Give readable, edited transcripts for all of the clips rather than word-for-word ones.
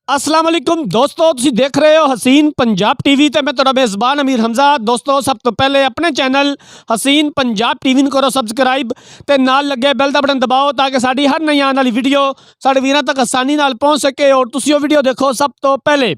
अस्सलाम वालेकुम दोस्तों, तुसी देख रहे हो हसीन पंजाब टीवी ते मैं तुहाडा मेज़बान अमीर हमजा। दोस्तों, सब तो पहले अपने चैनल हसीन पंजाब टीवी नूं करो सबसक्राइब ते नाल लगे बैल दा बटन दबाओ ताकि साडी हर नई आने वाली वीडियो साडे वीरां तक आसानी नाल पहुँच सके और तुसी वो वीडियो देखो सब तो पहले।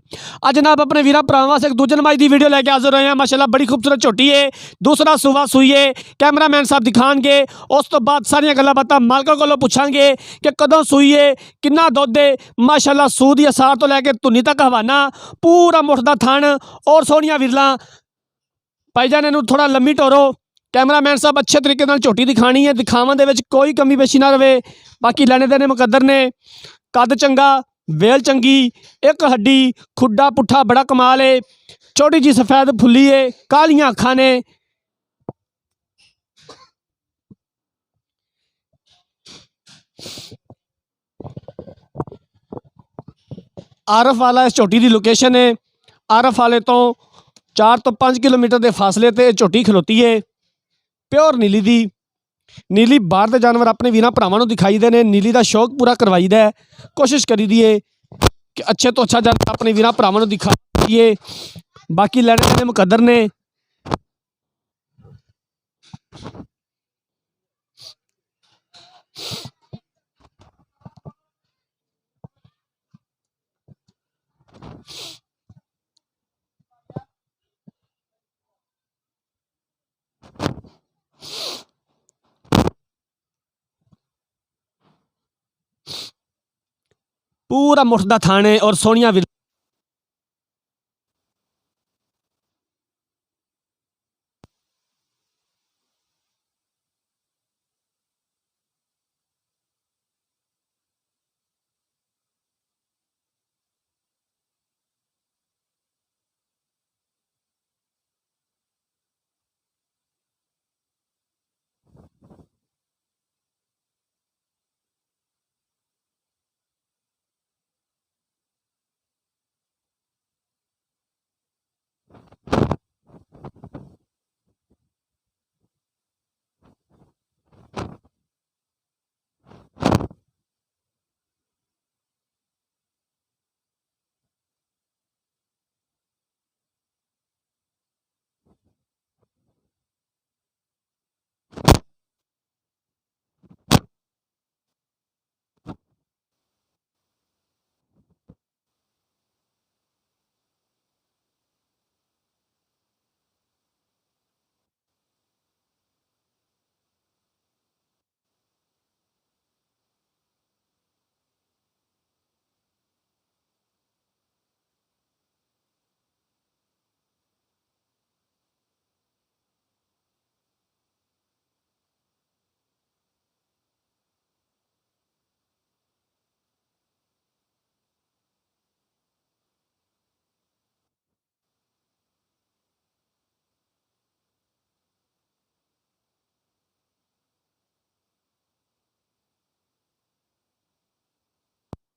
अज जनाब अपने वीरां भरावां वास्ते एक दूजे नंबर दी वीडियो लैके हाज़र होए हैं। माशाअल्लाह बड़ी खूबसूरत झोटी है, दूसरा सूआ सूई है। कैमरामैन साहब दिखाणगे, उस तो बाद सारियां गल्लां बातां मालकां कोलों पुछांगे कि कदों सूई है, किन्ना दुध है। माशाअल्लाह सूद दी असार तो लैके धुनी तक हवाना, पूरा मुठदा थण और सोहणियां विरलां। भाईजान इहनूं थोड़ा लम्मी टोरो। कैमरामैन साहब अच्छे तरीके नाल झोटी दिखानी है, दिखावन दे विच कोई कमी पेशी ना रहे। बाकी लैने देने मुकद्दर ने। कद चंगा, वेल चंगी, एक हड्डी, खुड्डा पुट्ठा बड़ा कमाल है। छोटी जी सफेद फुल्ली है, कालियां अखां ने। आरफ वाला इस झोटी की लोकेशन है। आरफ वाले तो 4 तो 5 किलोमीटर के फासले पर झोटी खलोती है। प्योर नीली दी। नीली बाहर के जानवर अपने वीरां भरावां नूं दिखाई दे ने। नीली का शौक पूरा करवाईदा है। कोशिश करी दी है कि अच्छे तो अच्छा जानवर अपने वीरां भरावां नूं दिखाईए। बाकी लैने देने मुकद्दर ने। पूरा मुठदा थाने और सोहणियां विरलां।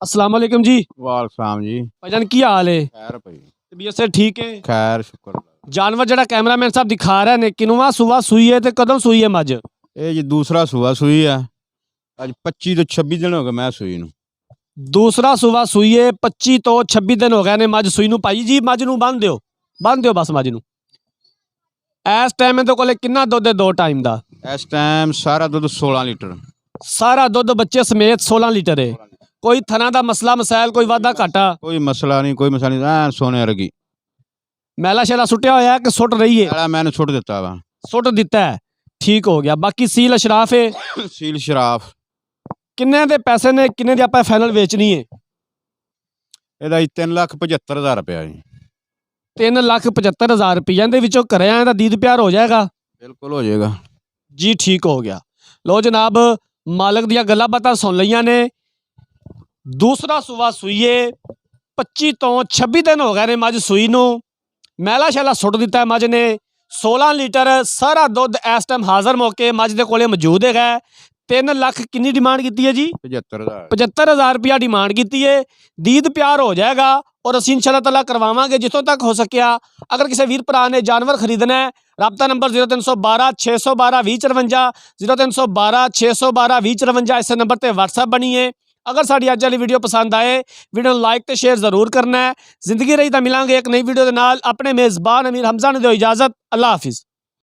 अस्सलाम वालेकुम जी। वालेकुम जी। भाईजान की हाल है? खैर भाई। तबीयत से ठीक है? खैर शुक्र। जानवर जड़ा कैमरामैन साहब दिखा रहे ने किनवा सूआ सूई है ते कदों सूई है मज? ये जी दूसरा सूआ सूई है। अज 25 तो 26 दिन हो गए मैं सूई नूं। दूसरा सूआ सूई है। 25 तो 26 दिन हो गए ने मज सूई नूं। भाई जी मज नूं बन दिओ बस मज नूं। इस टाइम इहदे कोले किन्ना दुध है दो टाइम दा? इस टाइम सारा दुध 16 लीटर। सारा दुध बच्चे समेत 16 लीटर है। कोई थना दा मसला मसाइल कोई वादा घाटा? कोई मसला नहीं, कोई मसला नहीं। सोने वर्गी। मैला शैला सुट्टिया होया है कि सुट रही है? मैला मैंने सुट दिता वा। सुट दिता है, ठीक हो गया। बाकी सील अशराफ है? सील शराफ। किन्ने दे पैसे ने, किन्ने दी आपां फाइनल बेचनी है? ਇਹਦਾ 3,75,000 रुपया जी। 3,75,000 रुपया। इहदे विचों घरे आए दा दीद प्यार हो जाएगा? बिल्कुल हो जाएगा जी, ठीक हो गया। लो जनाब, मालक दियां गल्लां बातां सुन लईयां ने। दूसरा सूआ सूईए 25 तो 26 दिन हो गए ने मज सूई नूं। मैला शैला सुट दिता है मज ने। 16 लीटर सारा दुध इस टाइम हाज़र मौके मज दे कोले मौजूद है। 3 लाख कितनी डिमांड की है जी? 75,000। 75,000 रुपया डिमांड की है। दीद प्यार हो जाएगा और असीं इंशाअल्लाह ताला करवावांगे जितों तक हो सकिया। अगर किसी वीर भरा ने जानवर खरीदना है, राबता नंबर 0312 612 2054, 0312 612 2054 इस नंबर पर व्हाट्सएप बनी है। अगर साड़ी अज वाली वीडियो पसंद आए वीडियो ਨੂੰ ਲਾਈਕ ਤੇ ਸ਼ੇਅਰ ਜ਼ਰੂਰ ਕਰਨਾ ਹੈ। ਜ਼ਿੰਦਗੀ ਰਹੀ ਤਾਂ ਮਿਲਾਂਗੇ ਇੱਕ ਨਈ ਵੀਡੀਓ ਦੇ ਨਾਲ। ਆਪਣੇ ਮੇਜ਼ਬਾਨ ਅਮੀਰ ਹਮਜ਼ਾ ਨੂੰ ਦਿਓ ਇਜਾਜ਼ਤ। ਅੱਲਾ ਹਾਫਿਜ਼।